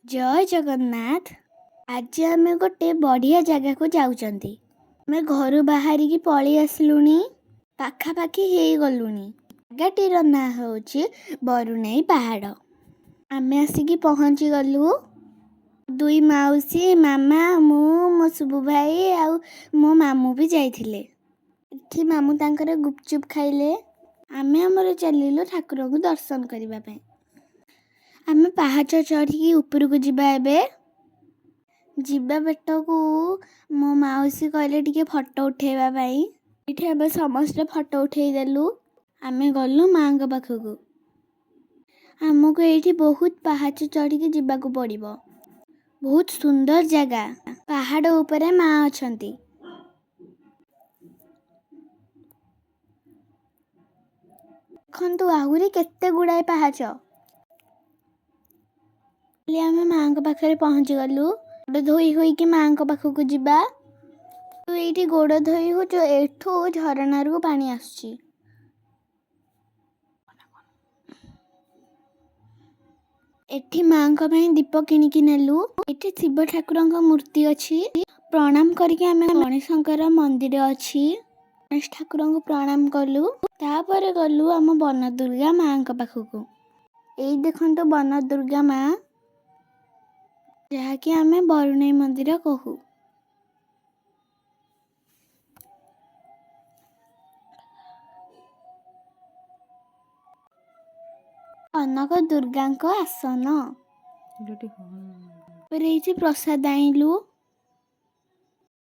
जय जगन्नाथ। आज आम गोटे बढ़िया जगह को जाउचंती। आमे घर बाहरिकी पळी आसलुनी, पाखापाखी हे गलुनी। जगहटीर ना होची बरुणेई पहाड़। आमे आसिकी पहुंची गलु। दुई माउसी, मामा, मु, मो सुबु भाई आउ मो मामू भी जाइथिले। इठी मामू तांकर गुपचुप खाइले। आमे हमर चलिलु ठाकुर को दर्शन करिबा पई। आमे पहाच चढ़ी ऊपर को जिबा एबे। जिबा बेटकू मो माउसी कहले टिके फोटो उठेबा पई। इठे एबे समस्त फोटो उठेई देलु। आमे गलु मांग पाखकू। हमको एठी बहुत पहाच चढ़ी के जिबा को पड़िबो। बहुत सुंदर जगह। पहाड़ ऊपर माँ अछंती। देखंतु आहुरी केते गुड़ाए पहाच। आमे माँ को पाखरे पहुंची गलु। गोड़ धोई होई कि माँ को पाखकू जिबा। तो एठी गोड़ धोई हो जो एठो झरनारू पानी आसुची। एठी माँ को भाई दीप किनिकी नेलु। एठी शिव ठाकुरंक मूर्ति अछि। प्रणाम करके आमे गणेशंकर मंदिर अछि। गणेश ठाकुरंक प्रणाम कलु। तापर गलु आम वन दुर्गा माँ को पाखकू। एई देखंतु वन दुर्गा माँ, जहा कि आमे बरुणेई मंदिर कहू। कनक दुर्गांक आसन। प्रसाद आइलु।